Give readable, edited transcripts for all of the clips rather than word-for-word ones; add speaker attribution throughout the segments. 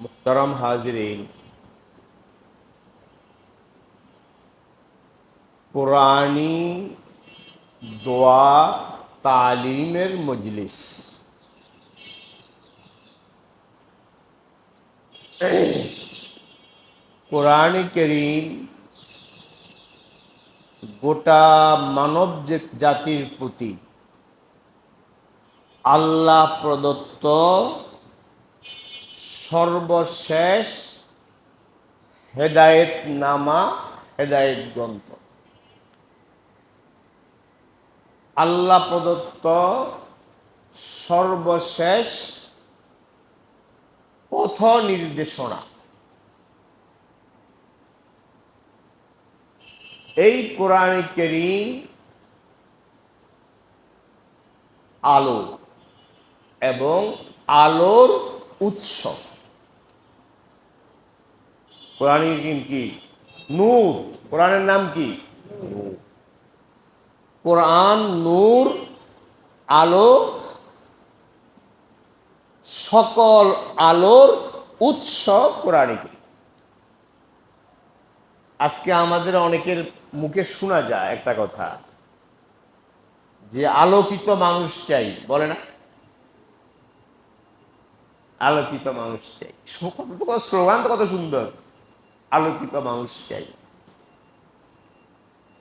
Speaker 1: মুহতারাম হাজিরিন, কোরআনী দোয়া তালিমের মজলিস। কোরআন কারীম গোটা মানব জাতির প্রতি আল্লাহ প্রদত্ত সর্বশেষ হেদায়েত নামা, হেদায়েত গ্রন্থ। আল্লাহ প্রদত্ত সর্বশেষ পথ নির্দেশনা। এই কোরআন কারীম আলো এবং আলোর উৎস। কোরআন কারীম কি? নূর। কোরআনের নাম কি? নূর। কোরআন নূর, আলো, সকল আলোর উৎস কোরআন কারীম। আজকে আমাদের অনেকের মুখে শোনা যায় একটা কথা, যে আলোকিত মানুষ চাই, বলে না? আলোকিত মানুষ চাই। স্লোগান তো কত সুন্দর, আলোকিত মানুষ চাই।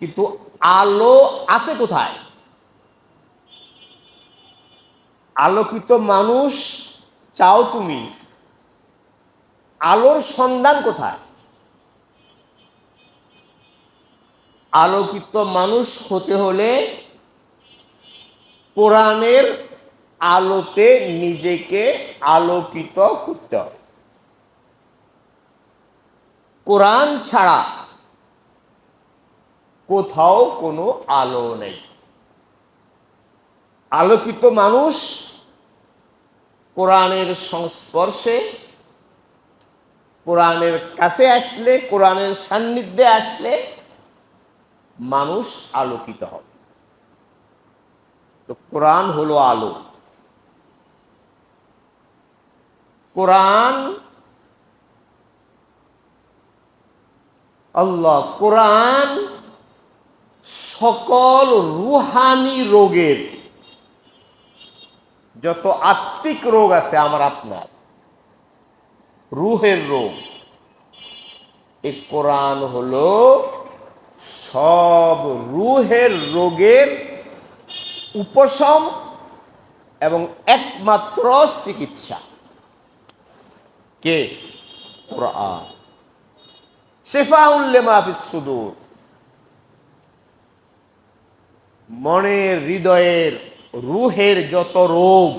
Speaker 1: কিন্তু আলো আছে কোথায়? আলোকিত মানুষ চাও তুমি, আলোর সন্ধান কোথায়? আলোকিত মানুষ হতে হলে কোরআনের আলোতে নিজেকে আলোকিত করতে হবে। কোরআন ছাড়া কোথাও কোনো আলো নেই। আলোকিত মানুষ কোরআনের সংস্পর্শে, কোরআনের কাছে আসলে, কোরআনের সান্নিধ্যে আসলে মানুষ আলোকিত হবে। তো কোরআন হলো আলো। কোরআন কোরআন সকল রুহানি রোগের, যত আত্মিক রোগ আছে আমার আপনার, রুহের রোগ, এই কোরআন হলো সব রুহের রোগের উপশম এবং একমাত্র চিকিৎসা। কে? কোরআন। শিফাউল লিমা ফিস সুদূর। মনের, হৃদয়ের, রুহের যত রোগ,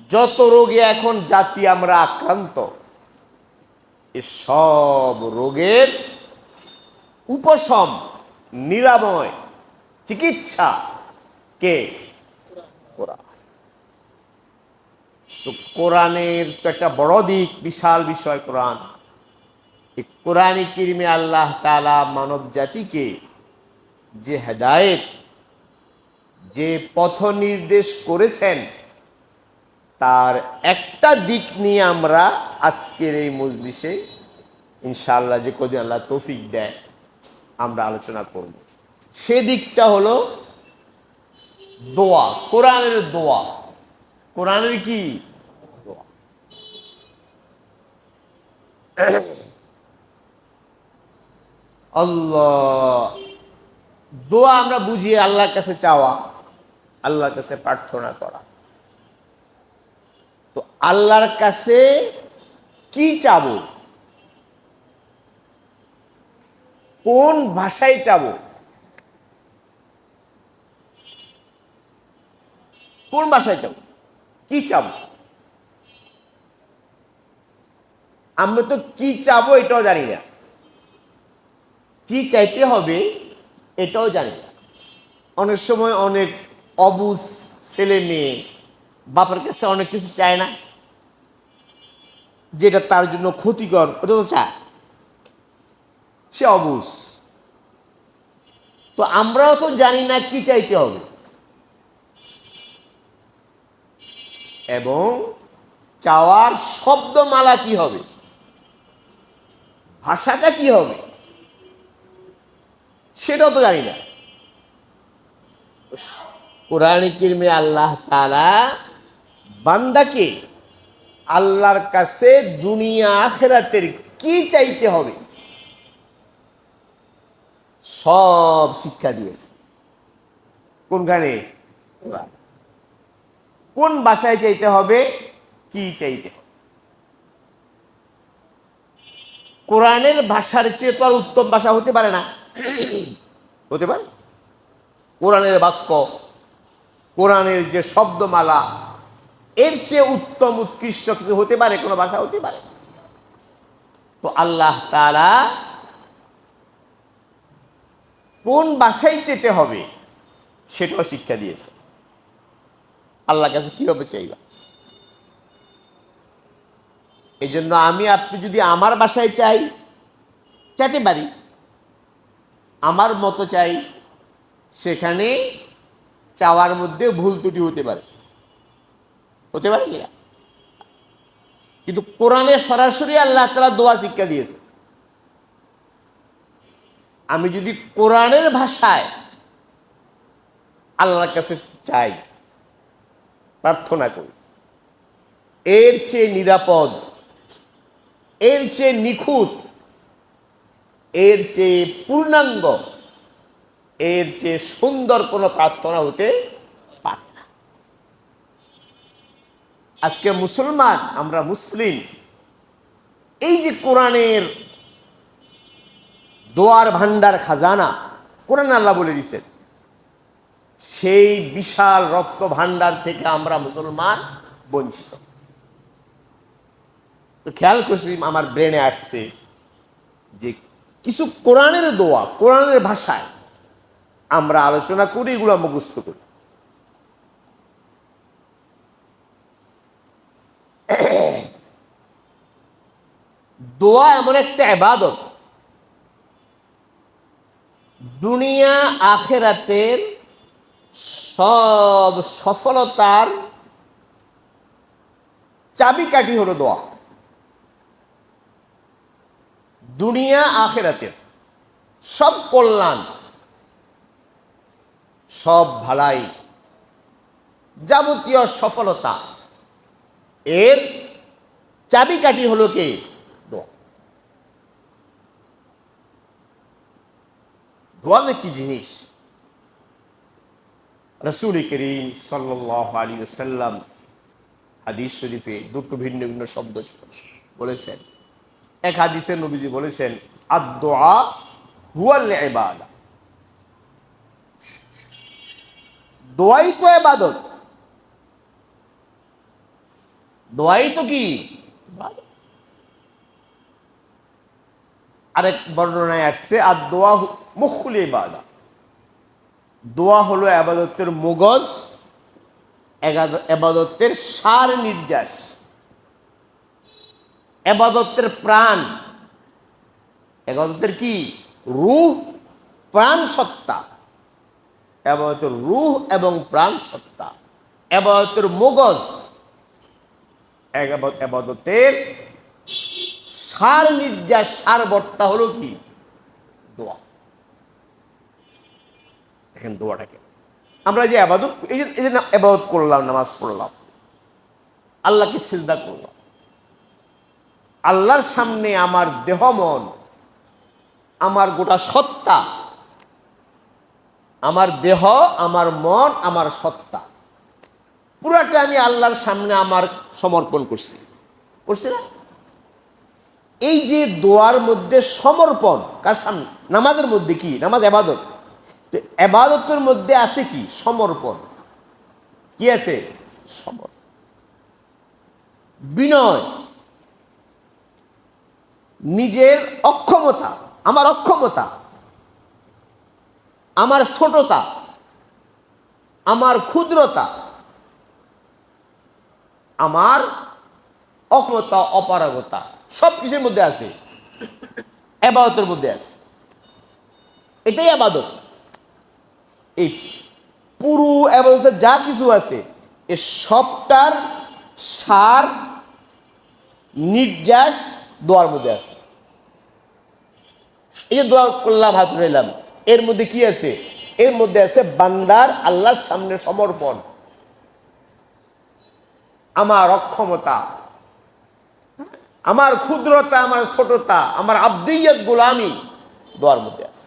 Speaker 1: যত রোগে এখন জাতি আমরা আক্রান্ত, এ সব রোগের উপশম, নিরাময়, চিকিৎসা কে? কোরআন। তো কোরআনের তো একটা বড় দিক, বিশাল বিষয় কোরআন। এই কোরআন কারীমে আল্লাহ তাআলা মানব জাতিকে যে হেদায়েত, যে পথ নির্দেশ করেছেন, তার একটা দিক নিয়ে আমরা আজকের এই মজলিসে ইনশাআল্লাহ, যে কদিন আল্লাহ তৌফিক দেয়, আমরা আলোচনা করব। সে দিকটা হলো দোয়া। কোরআনের দোয়া। কোরআনের কি? দোয়া। আল্লাহ, দোয়া আমরা বুঝি আল্লাহর কাছে চাওয়া, আল্লাহর কাছে প্রার্থনা করা। তো আল্লাহর কাছে কি চাবো, কোন ভাষায় চাবো, কোন ভাষায় চাবো, কি চাবো? আমরা তো কি চাবো এটাও জানি না, কি চাইতে হবে এটাও জানি না। অনেক সময় অনেক অবুঝ ছেলে মেয়ে বাবার কাছে অনেক কিছু চায় না, যেটা তার জন্য ক্ষতিকর, ওটা তো চায়, সে অবুঝ। তো আমরাও তো জানি না কি চাইতে হবে, এবং চাওয়ার শব্দমালা কি হবে, ভাষাটা কি হবে, সেটাও তো জানি না। কোরআনে কারিমে আল্লাহ তাআলা বান্দাকে আল্লাহর কাছে দুনিয়া আখিরাতের কি চাইতে হবে সব শিক্ষা দিয়েছে। কোনখানে? কোন ভাষায় চাইতে হবে, কি চাইতে হবে। কোরআনের ভাষার চেয়ে তো আর উত্তম ভাষা হতে পারে না। হতে পারে? কোরআনের বাক্য, কোরআনের যে শব্দমালা, এর চেয়ে উত্তম উৎকৃষ্ট কিছু হতে পারে? কোনো ভাষা হতে পারে? তো আল্লাহ তাআলা কোন ভাষায় যেতে হবে সেটাও শিক্ষা দিয়েছে। আল্লাহর কাছে কিভাবে চাইবা। এই জন্য আমি আপনি যদি আমার ভাষায় চাইতে পারি, আমার মতো চাই, সেখানে চাওয়ার মধ্যে ভুল ত্রুটি হতে পারে কিনা? কিন্তু কোরআনে সরাসরি আল্লাহ তাআলা দোয়া শিক্ষা দিয়েছে। আমি যদি কোরআনের ভাষায় আল্লাহর কাছে চাই, প্রার্থনা করি, এর চেয়ে নিরাপদ, এর চেয়ে নিখুঁত, এর চেয়ে পূর্ণাঙ্গ, এর চেয়ে সুন্দর কোনো প্রার্থনা হতে পারে না। আজকে মুসলমান, আমরা মুসলিম, এই যে কোরআনের দোয়ার ভান্ডার খাজানা কোরআন আল্লাহ বলে দিয়েছেন, সেই বিশাল রত্ন ভান্ডার থেকে আমরা মুসলমান বঞ্চিত। তো খেয়াল করছি, আমার ব্রেনে আসছে যে কিছু কোরআনের দোয়া কোরআনের ভাষায় আমরা আলোচনা করি, এগুলো মুখস্থ করি। দোয়া এমন একটা ইবাদত, দুনিয়া আখিরাতের সব সফলতার চাবিকাঠি হলো দোয়া। দুনিয়া আখিরাতের সব কল্যাণ, সব ভালাই, যাবতীয় সফলতা, এর চাবিকাঠি হলো কে? দোয়া। দোয়া যে কি জিনিস, রাসূল করিম সাল্লাল্লাহু আলাইহি ওয়াসাল্লাম হাদিস শরীফে দুটো ভিন্ন ভিন্ন শব্দ বলেছেন। এক হাদিসে নবীজি বলেছেন, আদ-দুআ হুয়াল ইবাদা, দোয়াই তো ইবাদত। দোয়াই তো কি? আরেক বর্ণনায় আসছে, আদ-দুআ মুখুল ইবাদা, দোয়া হলো ইবাদতের মগজ, ইবাদতের সার নির্যাস, ইবাদতের প্রাণ, ইবাদতের কি? রূহ, প্রাণ সত্তা। ইবাদতের রূহ এবং প্রাণ সত্তা, ইবাদতের মগজ, ইবাদতের সার নির্যাস, সার বর্তা হলো কি? দোয়া। দেখেন দোয়াটাকে আমরা যে ইবাদত, এই যে ইবাদত করলাম, নামাজ পড়লাম, আল্লাহকে সিজদা করলাম, আল্লাহর সামনে আমার দেহ মন, আমার গোটা সত্তা, আমার দেহ, আমার মন, আমার সত্তা, পুরাটা আমি আল্লাহর সামনে আমার সমর্পণ করছি না? এই যে দোয়ার মধ্যে সমর্পণ, কার সামনে? নামাজের মধ্যে কি? নামাজ ইবাদত, তো ইবাদতের মধ্যে আছে কি? সমর্পণ। কি আছে? সমর্পণ, বিনয়, নিজের অক্ষমতা, আমার অক্ষমতা, আমার ছোটতা, আমার ক্ষুদ্রতা, আমার অক্ষমতা, অপারগতা, সব কিছুর মধ্যে আছে, ইবাদতের মধ্যে আছে। এটাই ইবাদত। এই পুরো ইবাদতে যা কিছু আছে, এ সবটার সার নির্যাস দোয়ার মধ্যে আছে। এই যে দোয়া করলাম, হাত উঠাইলাম, এর মধ্যে কি আছে? এর মধ্যে আছে বান্দার আল্লাহর সামনে সমর্পণ। আমার অক্ষমতা, আমার ক্ষুদ্রতা, আমার ছোটতা, আমার আব্দিয়ত গোলামি দোয়ার মধ্যে আছে।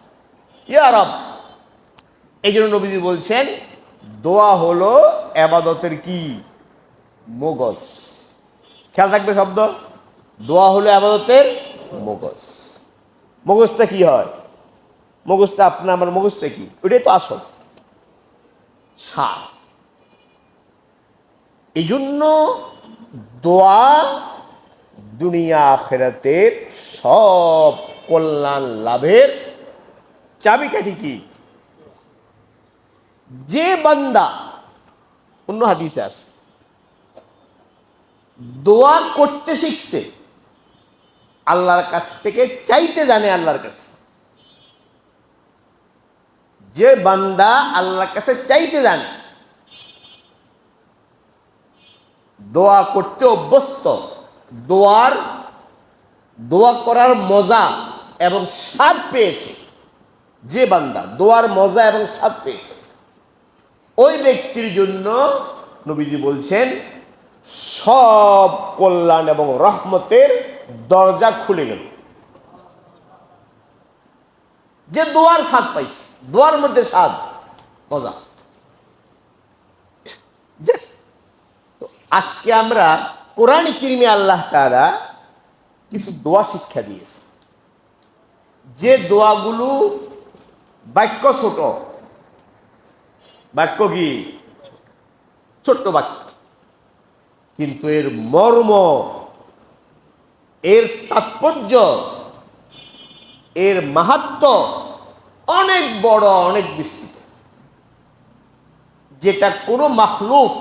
Speaker 1: ইয়া রব, এই জন্য নবীজি বলছেন দোয়া হলো ইবাদতের কি? মগজ। খেয়াল রাখবে শব্দ, দোয়া হলো ইবাদতের মগজ। মগজটা কি হয়? মগজটা আপনার আমার মগজটা কি? ওইটাই তো আসল সার। এই জন্য দোয়া দুনিয়া আখিরাতের সব কল্যাণ লাভের চাবিকাঠি। কি? যে বান্দা, অন্য হাদিসে আছে, দোয়া করতে শিখছে, আল্লাহর কাছ থেকে চাইতে জানে আল্লাহর কাছে, যে বান্দা আল্লাহর কাছে চাইতে জানে, দোয়া করতে অভ্যস্ত, দোয়া করার মজা এবং স্বাদ পেয়েছে, যে বান্দা দোয়ার মজা এবং স্বাদ পেয়েছে, ওই ব্যক্তির জন্য নবীজি বলছেন সব কল্যাণ এবং রহমতের দরজা খুলে গেল। যে দোয়ার স্বাদ পাইছে, দোয়ার মধ্যে স্বাদ, মজা। আজকে আমরা কোরআনে কারিমে আল্লাহ তাআলা কিছু দোয়া শিক্ষা দিয়েছে, যে দোয়াগুলো বাক্য ছোট, বাক্য কি? ছোট্ট বাক্য, কিন্তু এর মর্ম, এর তাৎপর্য, এর মাহাত্ম্য অনেক বড়, অনেক বিস্তৃত, যেটা কোনো মাখলুক,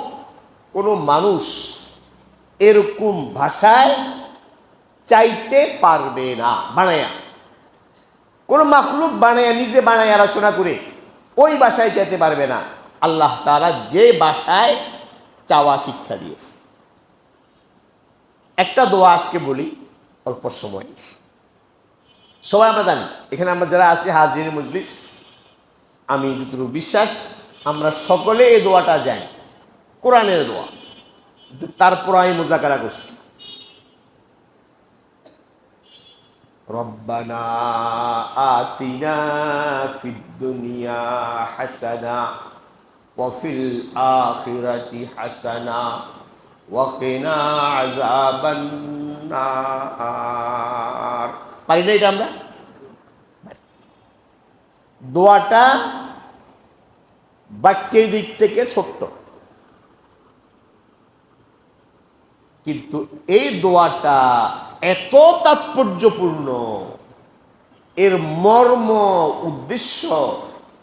Speaker 1: কোনো মানুষ এরকম ভাষায় চাইতে পারবে না। বানায়া কোনো মাখলুক বানায়া, নিজে বানায় আলোচনা করে ওই ভাষায় চাইতে পারবে না। আল্লাহ তাআলা যে ভাষায় চাওয়া শিক্ষা দিয়েছে। একটা দোয়া আজকে বলি, অল্প সময়। সবাই আমরা জানি, এখানে আমরা যারা আছি হাজির মজলিস, আমি যতটুকু বিশ্বাস আমরা সকলে এই দোয়াটা জানি, কোরআনের দোয়া, তারপর আমি মুযাকারা করছি। রব্বানা আতিনা ফিদ দুনিয়া হাসানা ওয়া ফিল আখিরাতি হাসানা ওয়া কিনা আযাবান নার। পারি না এটা আমরা? দোয়াটা বাক্যের দিক থেকে ছোট্ট, কিন্তু এই দোয়াটা এত তাৎপর্যপূর্ণ, এর মর্ম উদ্দেশ্য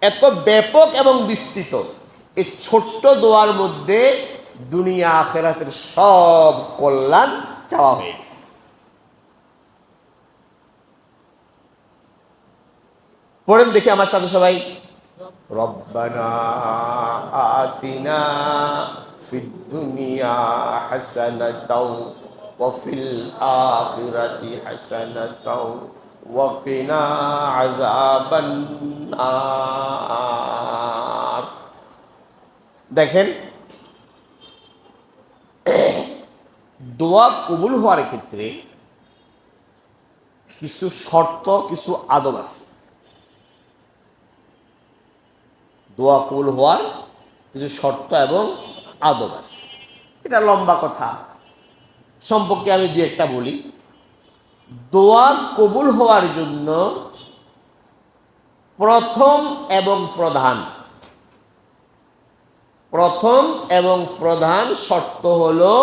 Speaker 1: এত ব্যাপক এবং বিস্তৃত। এই ছোট্ট দোয়ার মধ্যে দুনিয়া আখিরাতের সব কল্যাণ চাওয়া হয়েছে। পড়েন দেখি আমার সাথে সবাই। রব্বানা আতিনা ফিদ দুনিয়া হাসানাতাও ওয়া ফিল আখিরাতি হাসানাতাও ওয়া কিনা আযাবান নার। দেখেন, দোয়া কবুল হওয়ার ক্ষেত্রে কিছু শর্ত, কিছু আদব আছে। দোয়া কবুল হওয়ার কিছু শর্ত এবং আদব আছে। এটা লম্বা কথা, সম্পর্কে আমি দু একটা বলি। দোয়া কবুল হওয়ার জন্য প্রথম এবং প্রধান শর্ত হলো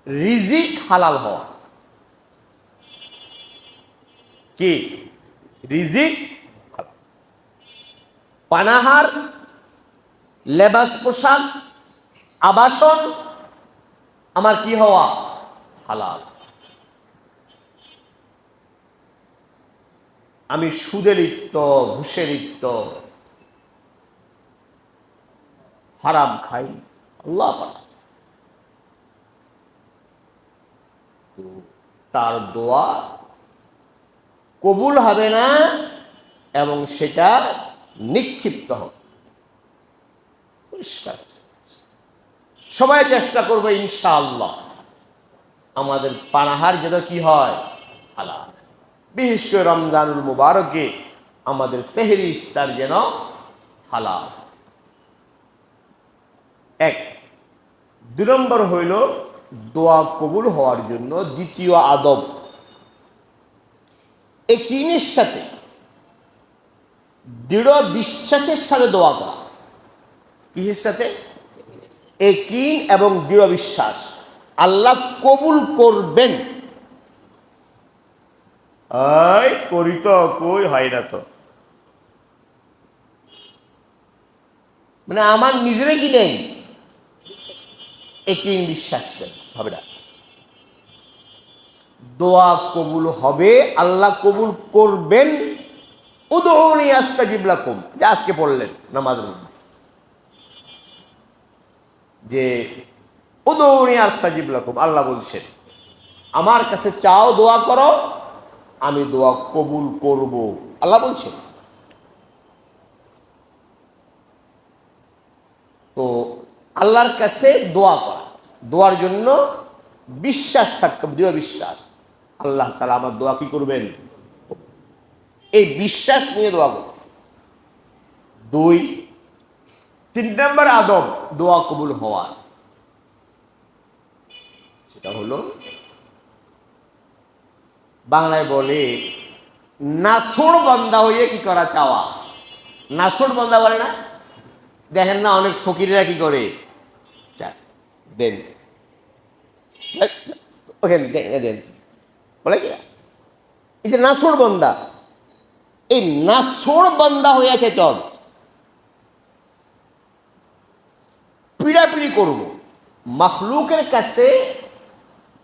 Speaker 1: রিজিক হালাল হওয়া। কি? রিজিক, পানাহার, লেবাস, পোশাক, আবাসন আমার কি হওয়া? হালাল। আমি সুদে লিপ্ত, ঘুষে লিপ্ত, হারাম খাই, আল্লাহ পাক। তার দোয়া কবুল হবে না এবং সেটা নিক্ষিপ্ত হবে। পরিষ্কার। সবাই চেষ্টা করবে ইনশাআল্লাহ আমাদের পানাহার যেন কি হয়, হালাল। বিশেষ করে রমজানুল মুবারকে আমাদের সেহরি ইফতার যেন হালাল। এক। 2 নম্বর হইল দোয়া কবুল হওয়ার জন্য দ্বিতীয় আদব, একিনের সাথে দৃঢ় বিশ্বাসের সাথে দোয়া করা। কিসের সাথে? একিন এবং দৃঢ় বিশ্বাস আল্লাহ কবুল করবেন। করি তো কই হয় না তো, মানে আমার নিজেরে কি নেই, একিন বিশ্বাস হবে না। দোয়া কবুল হবে, আল্লাহ কবুল করবেন। উদউনি আস্তাজিব লাকুম, যা আজকে পড়লেন নামাজের মধ্যে, যে উদউনি আস্তাজিব লাকুম, আল্লাহ বলছেন আমার কাছে চাও, দোয়া করো, আমি দোয়া কবুল করব, আল্লাহ বলছেন। তো আল্লাহর কাছে দোয়া করা, দোয়ার জন্য বিশ্বাস থাকতে, দৃঢ় বিশ্বাস, আল্লাহ তাআলা আমার দোয়া কি করবেন, এই বিশ্বাস নিয়ে দোয়া করব। 2, 3 নম্বর আদব দোয়া কবুল হওয়ার, সেটা হলো বাংলায় বলে নাছোড় বান্দা হইয়ে কি করা, চাওয়া। নাছোড় বান্দা বলে না, দেখেন না অনেক ফকিরেরা কি করে, দেন ওখানে দেন বলে কি, এই যে নাছোড় বান্দা, এই নাছোড় বান্দা হইয়া চাইতে হবে। পিড়াপিড়ি করব, মাখলুকের কাছে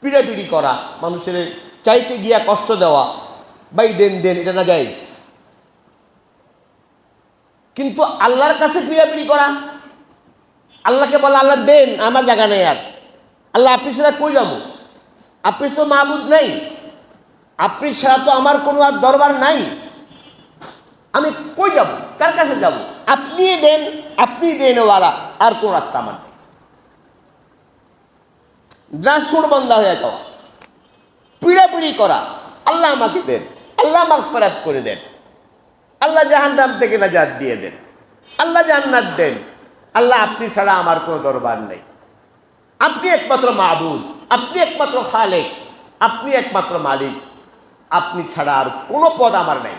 Speaker 1: পিড়াপিড়ি করা, মানুষের চাইতে গিয়া কষ্ট দেওয়া, ভাই দেন দেন, এটা না জায়েজ। কিন্তু আল্লাহর কাছে পিড়াপিড়ি করা, আল্লাহকে বলা আল্লাহ দেন, আমার জায়গা নেই আর, আল্লাহ আপনি ছাড়া কই যাব, আপনি তো মাবুদ নাই, আপনি ছাড়া তো আমার কোনো আর দরবার নাই, আমি কই যাব, কার কাছে যাব, আপনি দেন, আপনি দেন ওয়ালা, আর কোন রাস্তা আমার নেই। নাছোড় বান্দা হয়ে যাওয়া, পিড়াপিড়ি করা, আল্লাহ আমাকে দেন, আল্লাহ মাগফিরাত করে দেন, আল্লাহ জাহান্নাম থেকে নাজাত দিয়ে দেন, আল্লাহ জান্নাত দেন, আল্লাহ আপনি ছাড়া আমার কোনো দরবার নেই, আপনি একমাত্র মাবুদ, আপনি একমাত্র খালেক, আপনি একমাত্র মালিক, আপনি ছাড়া আর কোনো পদ আমার নেই।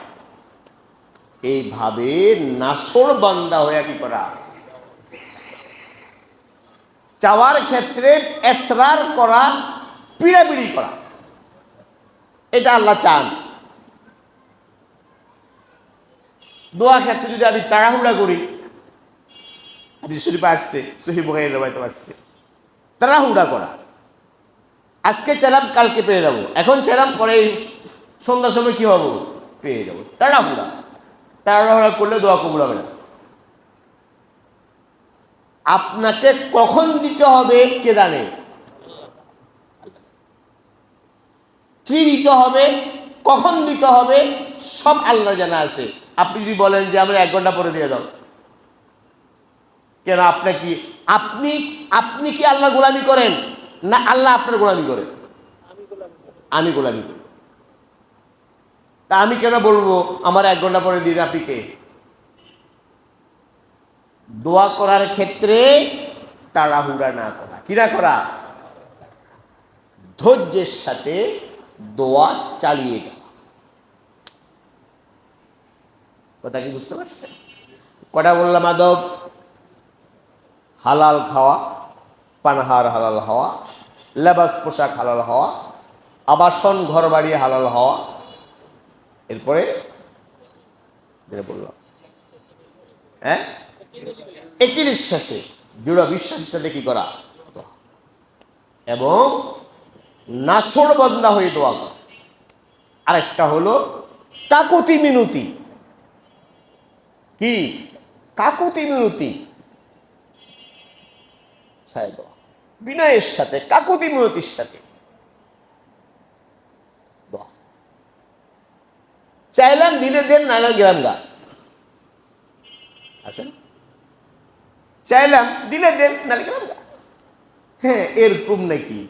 Speaker 1: এইভাবে নাছোড় বান্দা হয়ে কি করা, চাওয়ার ক্ষেত্রে এসরার করা, পিড়াপিড়ি করা, এটা আল্লাহ চান। দোয়া ক্ষেত্রে যদি আমি তাড়াহুড়া করি, হাদিস শরীফে আসছে, সহিহ বুখারীর রওয়ায়াতে আসছে, তাড়াহুড়া করা, আজকে চাইলাম কালকে পেয়ে যাব, এখন চাইলাম পরে সন্ধ্যার সময় কি হবো, পেয়ে যাব, তাড়াহুড়া। তাড়াহুড়া করলে দোয়া কবুল হবে না। আপনাকে কখন দিতে হবে কে জানে, কি দিতে হবে, কখন দিতে হবে, সব আল্লাহ জানা আছে। আপনি যদি বলেন যে আমরা 1 ঘন্টা পরে দিয়ে দাও, কেন, আপনি কি আপনি কি আল্লাহ গোলামি করেন না আল্লাহ আপনার গোলামি করেন? আমি গোলামি করি। তা আমি কেন বলবো আমার 1 ঘন্টা পরে দিয়ে, আপনি কে? দোয়া করার ক্ষেত্রে তাড়াহুড়া না করা, কি না করা, ধৈর্যের সাথে দোয়া চালিয়ে যাওয়া। কথা কি বুঝতে পারছেন? কটা বললাম আদব? হালাল খাওয়া, পানাহার হালাল হওয়া, লেবাস পোশাক হালাল হওয়া, আবাসন ঘর বাড়ি হালাল হওয়া, এরপরে যেটা বললাম, হ্যাঁ, একিনের সাথে দৃঢ় বিশ্বাসের সাথে কি করা, এবং নাছোড় বান্দা হয়ে দোয়া করা। আরেকটা হলো কাকুতি মিনতি। কি কাকুতি মিনতি? বিনয়ের সাথে, কাকুতি মিনতির সাথে চাইলাম দিলে দেন, নাহলে গেলাম গা। আচ্ছা, চাইলাম দিলে দেন, নাহলে গেলাম গা। হ্যাঁ, এরকম নাকি?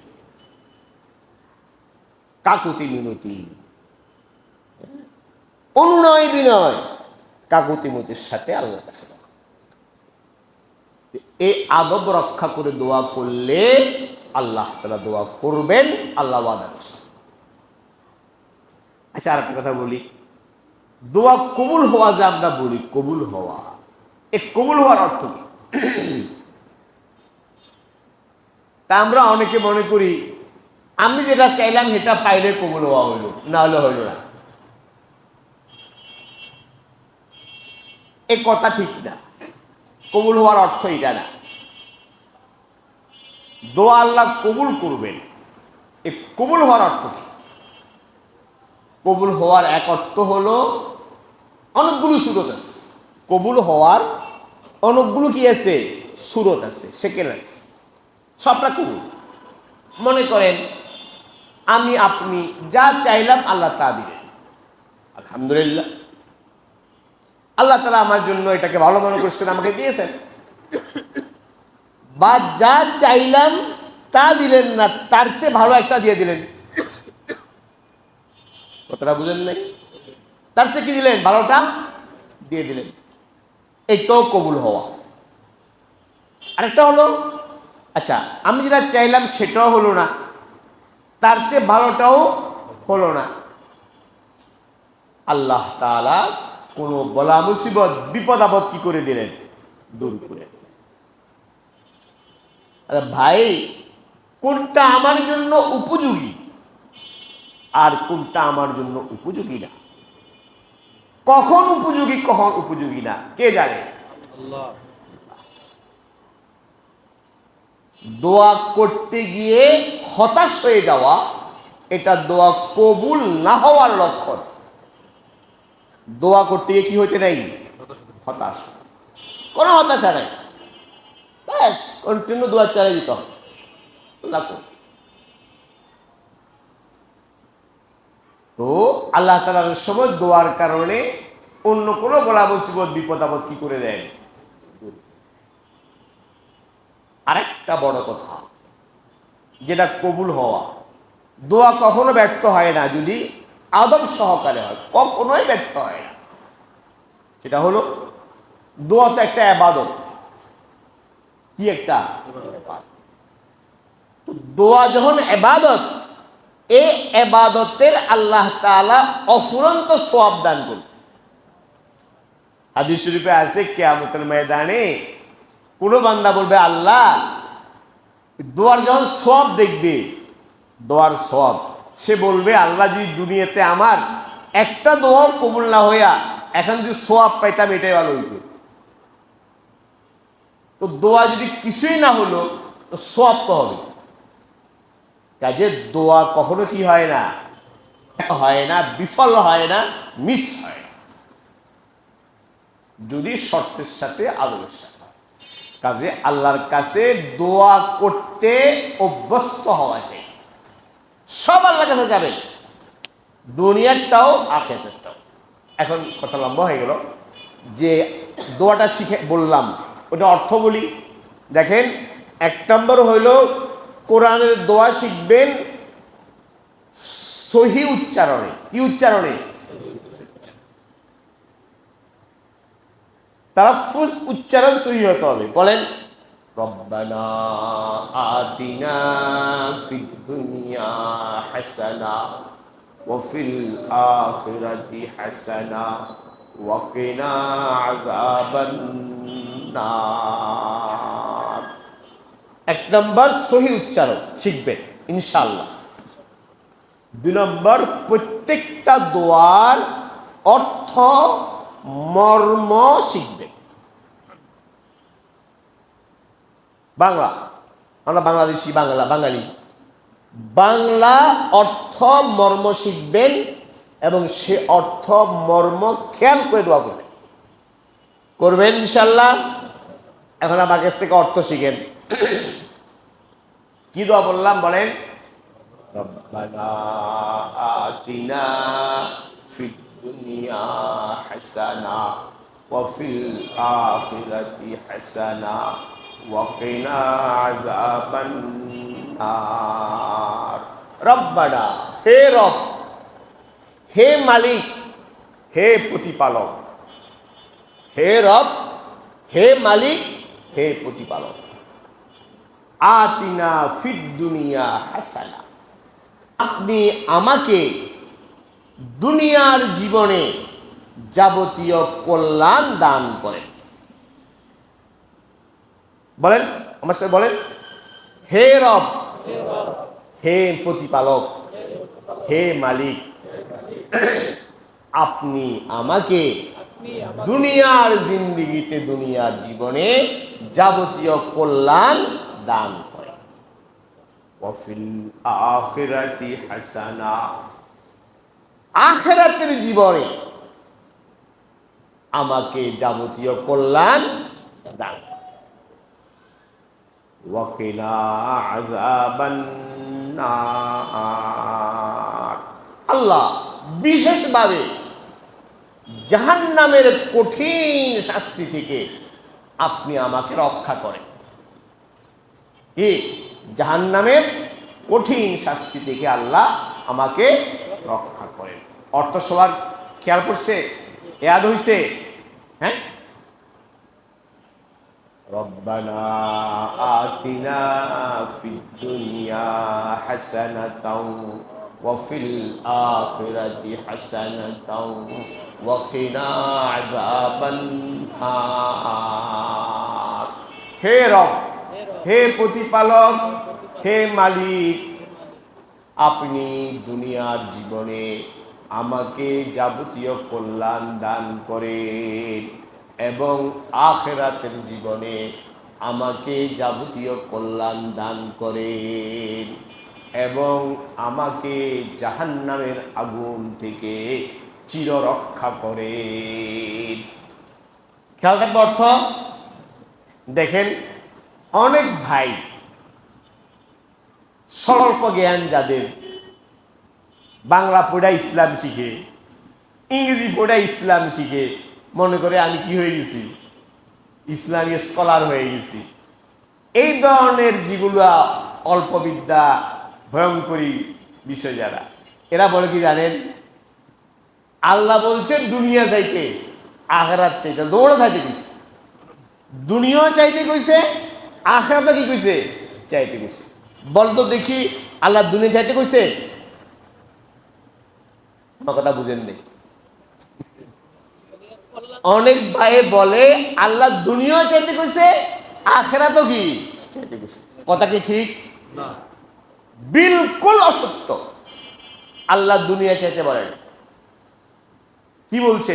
Speaker 1: কাকুতি মিনতি, অনুনয় বিনয়, কাকুতি মিনতির সাথে আল্লাহর কাছে এই আদব রক্ষা করে দোয়া করলে আল্লাহ তাআলা দোয়া করবেন, আল্লাহ ওয়াদা করছেন। আচ্ছা, আর একটা কথা বলি, দোয়া কবুল হওয়া যে আমরা বলি কবুল হওয়া, এই কবুল হওয়ার অর্থ কি? তা আমরা অনেকে মনে করি আমি যেটা চাইলাম সেটা পাইলে কবুল হওয়া হইল, না হলে হইল না। এই কথা ঠিক না। কবুল হওয়ার অর্থ এটা না। দোয়া আল্লাহ কবুল করবেন, এই কবুল হওয়ার অর্থ কি? কবুল হওয়ার এক অর্থ হলো, অনেকগুলো সুরত আছে কবুল হওয়ার, অনেকগুলো কি আছে? সুরত আছে, সেকেন্ড আছে, সবটা কবুল। মনে করেন আমি আপনি যা চাইলাম আল্লাহ তা দিলেন, আলহামদুলিল্লাহ, আল্লাহ তাআলা আমার জন্য এটাকে ভালো মনে করছেন, আমাকে দিয়েছেন। বা যা চাইলাম তা দিলেন না, তার চেয়ে ভালো একটা দিয়ে দিলেন। কথাটা বুঝেন নাই? তার চেয়ে কি দিলেন? ভালোটা দিয়ে দিলেন। এইটাও কবুল হওয়া। আরেকটা হলো, আচ্ছা আমি যেটা চাইলাম সেটাও হলো না, তার চেয়ে ভালোটাও হলো না, আল্লাহ তাআলা কোন বলা মুসিবত বিপদ আপদ কি করে দিলেন? দূর করে দিলেন। আরে ভাই, কোনটা আমার জন্য উপযোগী আর কোনটা আমার জন্য উপযোগী না, কখন উপযোগী কখন উপযোগী না, কে জানে? আল্লাহ। দোয়া করতে গিয়ে হতাশ হয়ে যাওয়া, এটা দোয়া কবুল না হওয়ার লক্ষণ। দোয়া করতে গিয়ে কি হইতে নাই? হতাশ। কোনো হতাশা নাই, ব্যাস কন্টিনিউ দোয়া চালিয়ে দিতে হবে। তো আল্লাহ তাআলার সময় দোয়ার কারণে অন্য কোনো বলা মুসিবত বিপদ আপদ কি করে দেয়? আরেকটা বড় কথা যেটা কবুল হওয়া, দোয়া কখনো ব্যর্থ হয় না যদি আদব সহকারে হয়, কখনোই ব্যর্থ হয় না। সেটা হলো, দোয়া তো একটা ইবাদত। কি একটা? দোয়া যখন ইবাদত, এই ইবাদতের আল্লাহ তাআলা অফুরন্ত সওয়াব দান করবে। হাদিস শরীফে আছে কিয়ামতের ময়দানে কোন বান্দা বলবে, আল্লাহ দোয়ার যখন সওয়াব দেখবে, দোয়ার সওয়াব, সে বলবে আল্লাহ যদি দুনিয়াতে আমার একটা দোয়াও কবুল না হইয়া এখন যদি সওয়াব পাইতাম এটাই ভালো হইত। তো দোয়া যদি কিছুই না হলো তো সওয়াব তো হবে। কাজে দোয়া কখনো কি হয় না? হয় না, বিফল হয় না, মিস হয় না, যদি শর্তের সাথে আদবের সাথে। কাজে আল্লাহর কাছে দোয়া করতে অভ্যস্ত হওয়া চাই। সব আল্লাহর কাছে যাবে, দুনিয়ারটাও আখিরাতেরটাও। এখন কথা লম্বা হয়ে গেল, যে দোয়াটা শিখে বললাম ওটা অর্থ বলি। দেখেন, এক নম্বর হইল কোরআনের দোয়া শিখবেন সহি উচ্চারণে। কি উচ্চারণে? তালাফফুজ, উচ্চারণ সহি হতে হবে। বলেন, রব্বানা আতিনা ফিদ দুনিয়া হাসানা ওয়া ফিল আখিরাতি হাসানা ওয়া কিনা আযাবান নার। এক নম্বর সহি উচ্চারণ শিখবেন ইনশাআল্লাহ। দুই নম্বর, প্রত্যেকটা দোয়ার অর্থ মর্ম শিখবেন। বাংলা, আমরা বাংলাদেশি, বাঙালি, বাংলা অর্থ মর্ম শিখবেন এবং সে অর্থ মর্ম খেয়াল করে দোয়া করবেন ইনশাআল্লাহ। এখন আমার কাছ থেকে অর্থ শিখেন। কি দোয়া বললাম? বলেন, রব্বানা আতিনা ফিদ দুনিয়া দুনিয়া হাসানা ওয়া ফিল আখিরাতি হাসানা ওয়া কিনা আযাবান নার। রব্বানা, হে রব, হে মালিক, হে প্রতিপালক, হে রব, হে মালিক, হে প্রতিপালক, আতিনা ফিদ দুনিয়া হাসানা, আপনি আমাকে দুনিয়ার জীবনে যাবতীয় কল্যাণ দান করেন। বলেন, আমার সাথে বলেন, হে রব, হে প্রতিপালক, হে মালিক, আপনি আমাকে দুনিয়ার জিন্দেগিতে, দুনিয়ার জীবনে যাবতীয় কল্যাণ দান করেন। ওয়া ফিল আখিরাতি হাসানা, আখিরাতের জীবনে আমাকে যাবতীয় কল্যাণ দান করেন। ওয়া কিনা আযাবান নার, আল্লাহ বিশেষভাবে জাহান্নামের কঠিন শাস্তি থেকে আপনি আমাকে রক্ষা করেন। কি? জাহান্নামের কঠিন শাস্তি থেকে আল্লাহ আমাকে রক্ষা করেন। অর্থ সবার খেয়াল করছে? ইয়াদ হইছে? হ্যাঁ, রব্বানা আতিনা ফিদ দুনিয়া হাসানাতাও ওয়া ফিল আখিরাতি হাসানাতাও ওয়া কিনা আযাবান নার। হে রব, হে প্রতিপালক, হে মালিক, আপনি দুনিয়ার জীবনে আমাকে যাবতীয় কল্যাণ দান করেন এবং আখিরাতের জীবনে আমাকে যাবতীয় কল্যাণ দান করেন এবং আমাকে জাহান্নামের আগুন থেকে চিররক্ষা করেন। খেয়াল থাকবে অর্থ। দেখেন, অনেক ভাই স্বল্প জ্ঞান যাদের, বাংলা পড়া ইসলাম শিখে, ইংরেজি পড়া ইসলাম শিখে মনে করে আমি কি হয়ে গেছি, ইসলামী স্কলার হয়ে গেছি। এই ধরনের যেগুলো অল্প বিদ্যা ভয়ঙ্করী বিষয় যারা, এরা বলে কি জানেন, আল্লাহ বলছেন দুনিয়া চাইতে আখিরাত চাইতে, দৌড়া চাইতে কইছে, দুনিয়া চাইতে কইছে, আখিরাত কি কইছে, চাইতে কইছে। বলতো দেখি আল্লাহ দুনিয়া চাইতে কইছে? আমার কথা বুঝেন নেই। অনেক ভাই বলে আল্লাহ দুনিয়া চাইতে কইছে, আখিরাত কি চাইতে কইছে। কথা কি ঠিক? না, বিলকুল অসত্য। আল্লাহ দুনিয়া চাইতে বলেন। কি বলছে?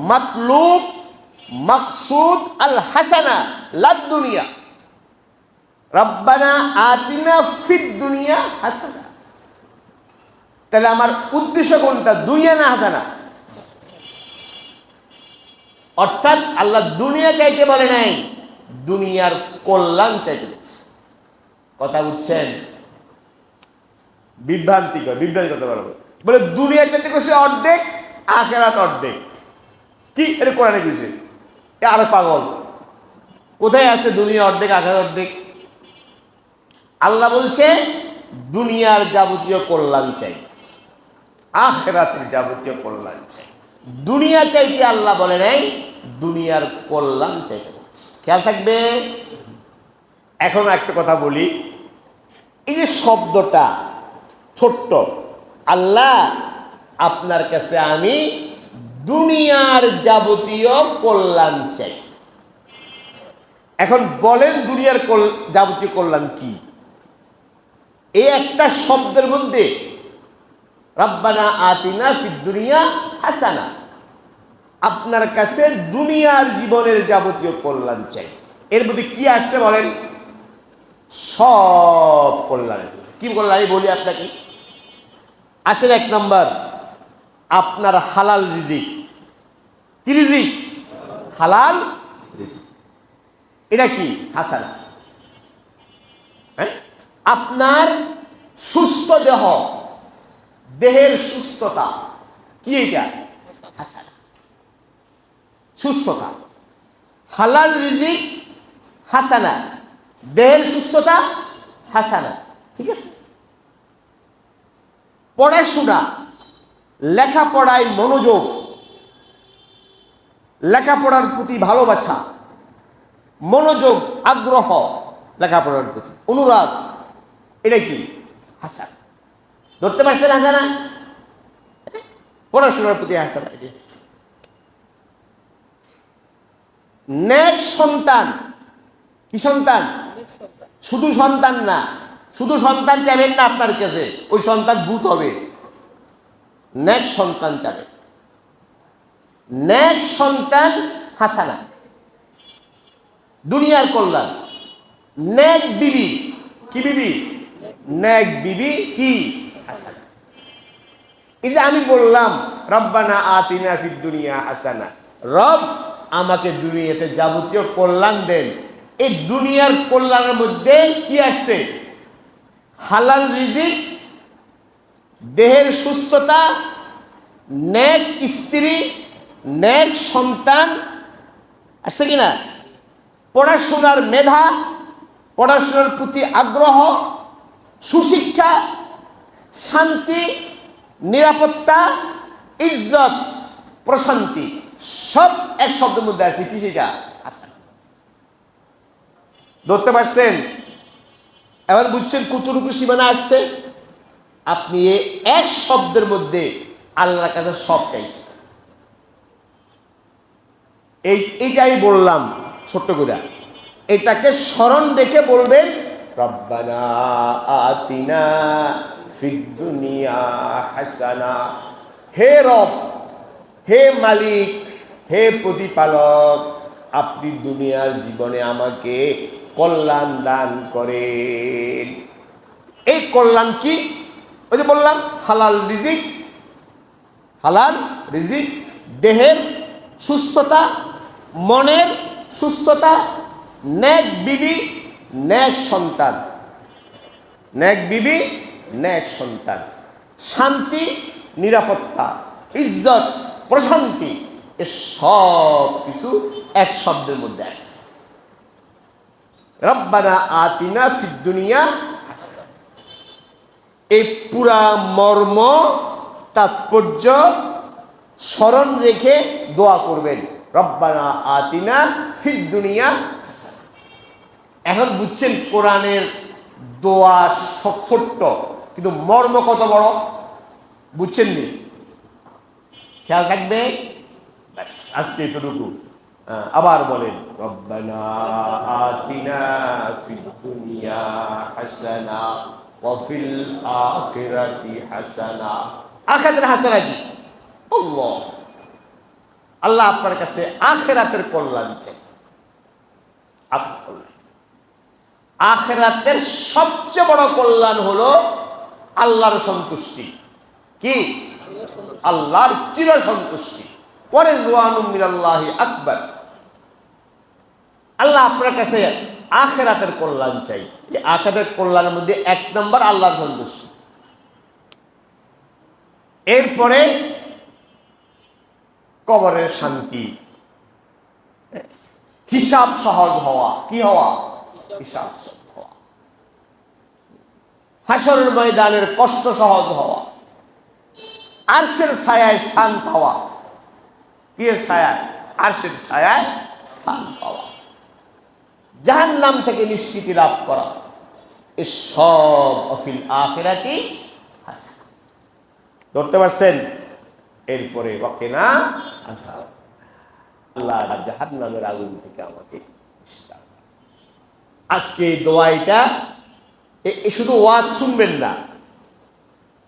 Speaker 1: মাতলুব মাকসুদ আল হাসানা লাদ দুনিয়া, রব্বানা আতিনা ফিদ দুনিয়া হাসানা। তাহলে আমার উদ্দেশ্য কোনটা, দুনিয়া না হাসানা? অর্থাৎ আল্লাহ দুনিয়া চাইতে বলে নাই, দুনিয়ার কল্যাণ চাইতে বলছে। কথা বুঝছেন? বিভ্রান্তিকর, বিভ্রান্তি কথা বলবো। বলে দুনিয়া চাইতে কইছে অর্ধেক, আখিরাত অর্ধেক। কি এটা কোরআনে কইছে? এ আরো পাগল। কোথায় আছে দুনিয়া অর্ধেক আখিরাত অর্ধেক? আল্লাহ বলছে দুনিয়ার যাবতীয় কল্যাণ চাই, আখিরাতের যাবতীয় কল্যাণ চাই। দুনিয়া চাইতে আল্লাহ বলে নাই, দুনিয়ার কল্যাণ চাইতে বলছে। খেয়াল থাকবে। এখন একটা কথা বলি, এই যে শব্দটা ছোট্ট, আল্লাহ আপনার কাছে আমি দুনিয়ার যাবতীয় কল্যাণ চাই। এখন বলেন দুনিয়ার যাবতীয় কল্যাণ কি? এই একটা শব্দের মধ্যে রব্বানা আতিনা ফিদ দুনিয়া হাসানা, আপনার কাছে দুনিয়ার জীবনের যাবতীয় কল্যাণ চাই। এর মধ্যে কি আসছে বলেন? সব কল্যাণ। কি কল্যাণ আমি বলি আপনাকে। আসেন, এক নম্বর, আপনার হালাল রিজিক। কি রিজিক? হালাল রিজিক। এটা কি? হাসানা। হ্যাঁ, আপনার সুস্থ দেহ, দেহের সুস্থতা, কি কি এটা? হাসানা, সুস্থতা। হালাল রিজিক হাসানা, দেহের সুস্থতা হাসানা। ঠিক আছে? পড়াশোনা, লেখাপড়ায় মনোযোগ, লেখাপড়ার প্রতি ভালোবাসা, মনোযোগ, আগ্রহ, লেখাপড়ার প্রতি অনুরাগ, এটা কি? হাসানা। ধরতে পারছেন হাসানা? পড়াশোনার প্রতি হাসানা। নেক সন্তান। কি সন্তান? শুধু সন্তান না, শুধু সন্তান চাইবেন না আপনার কাছে, ওই সন্তান ভূত হবে। নেক সন্তান চাবে। নেক সন্তান হাসানা, দুনিয়ার কল্যাণ। নেক বিবি, কি বিবি? নেক বিবি কি? হাসানা। এই যে আমি বললাম রব্বানা আতিনা ফিদ দুনিয়া হাসানা, রব আমাকে দুনিয়াতে যাবতীয় কল্যাণ দেন। এই দুনিয়ার কল্যাণের মধ্যে কি আছে? হালাল রিজিক, দেহের সুস্থতা, নেক স্ত্রী, নেক সন্তান, আছে কিনা? পড়াশোনার মেধা, পড়াশোনার প্রতি আগ্রহ, সুশিক্ষা, শান্তি, নিরাপত্তা, ইজ্জত, প্রশান্তি, সব এক শব্দের মধ্যে আছে। কি সেটা? হাসানা। ধরতে পারছেন? এবার বুঝছেন কতটুকু সীমানা আসছে? আপনি এক শব্দের মধ্যে আল্লাহর কাছে সব চাইছেন। এই যে আমি বললাম ছোট্ট করে, এটাকে স্মরণ রেখে বলবেন রব্বানা আতিনা ফিদ দুনিয়া হাসানা। হে রব, হে মালিক, হে প্রতিপালক, আপনি দুনিয়ার জীবনে আমাকে কল্যাণ দান করেন। এই কল্যাণ কি? ওই যে বললাম হালাল রিজিক, হালাল রিজিক, দেহের সুস্থতা, মনের সুস্থতা, নেক বিবি, নেক সন্তান, নেক বিবি, নেক সন্তান, শান্তি, নিরাপত্তা, ইজ্জত, প্রশান্তি, এ সব কিছু এক শব্দের মধ্যে আছে। রব্বানা আতিনা ফিদ দুনিয়া হাসানা। এই পুরা মর্ম তাৎপর্য স্মরণ রেখে দোয়া করবেন রব্বানা আতিনা ফিদ দুনিয়া হাসানা। এখন বুঝছেন কোরআনের দোয়া ছোট্ট কিন্তু মর্ম কত বড়? বুঝছেন নি? খেয়াল থাকবে। ব্যাস, আজকে এতটুকু। আবার বলেন রব্বানা আতিনা ফিদ দুনিয়া হাসানা ওয়া ফিল আখিরাতি হাসানা। আখিরাতের হাসানা কি? আল্লাহ, আল্লাহ আপনার কাছে আখিরাতের কল্যাণ চাই। আখিরাতের সবচেয়ে বড় কল্যাণ হলো আল্লাহর সন্তুষ্টি। কি? আল্লাহর চির সন্তুষ্টি। পরে জওয়ানুম মিনাল্লাহি আকবার। আল্লাহ আপনার কাছে আখিরাতের কল্যাণ চাই। এই আখিরাতের কল্যাণের মধ্যে এক নম্বর আল্লাহর সন্তুষ্টি। এরপরে কবরের শান্তি, হিসাব সহজ হওয়া। কি হওয়া? হিসাব সহজ হওয়া। হাসরের ময়দানের কষ্ট সহজ হওয়া। আরশের ছায়ায় স্থান পাওয়া। কি ছায়ায়? আরশের ছায়ায় স্থান পাওয়া। জাহান্নাম থেকে নিষ্কৃতি লাভ করা। এ সব অফিল আখিরাতি হাসানা। ধরতে পারছেন? এরপরে ওয়াকিনা আযাব, আল্লাহ জাহান্নামের আগুন থেকে আমাকে রক্ষা। আজকে এই দোয়াটা শুধু ওয়াজ শুনবেন না,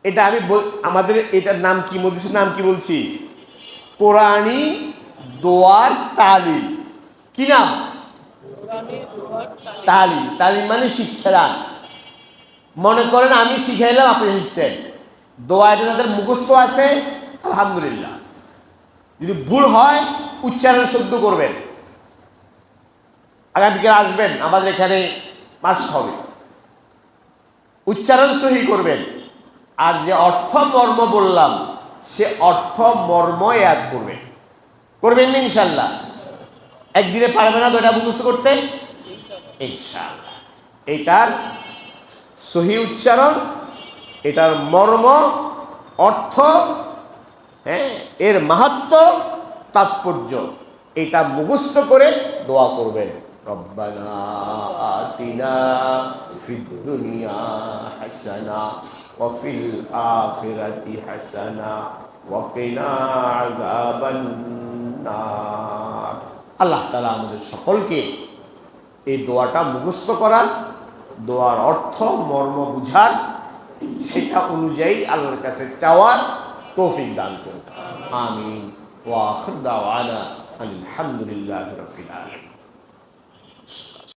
Speaker 1: এটা আমি আমাদের এটার নাম কি, মজলিসের নাম কি বলছি? কোরআনী দোয়ার তালিম। কি নাম? তালিম। তালিম মানে শিক্ষাদান। মনে করেন আমি শিখাইলাম, আপনি শিখছেন। দোয়াটা যাদের মুখস্থ আছে আলহামদুলিল্লাহ, যদি ভুল হয় উচ্চারণ শুদ্ধ করবেন। আগামীকাল আসবেন, আমাদের এখানে মাস হবে, উচ্চারণ সহি করবেন। আর যে অর্থ মর্ম বললাম সে অর্থ মর্ম ইয়াদ করবে। করবেন না ইনশাল্লাহ? একদিনে পারবে না তো এটা মুখস্থ করতে? ইনশাআল্লাহ। এটার সহি উচ্চারণ, এটার মর্ম, অর্থ, হ্যাঁ, এর মাহাত্ম্য, তাৎপর্য, এটা মুখস্থ করে দোয়া করবেন। রব্বানা আতিনা ফিদ দুনিয়া হাসানা ওয়া ফিল আখিরাতি হাসানা ওয়া কিনা আযাবান নার। আল্লাহ তাআলা আমাদের সকলকে এই দোয়াটা মুখস্থ করার, দোয়ার অর্থ মর্ম বুঝার, সেটা অনুযায়ী আল্লাহর কাছে চাওয়ার তৌফিক দান করুন। আমিন। ওয়া আখির দাওয়ানা আলহামদুলিল্লাহি রাব্বিল আলামিন।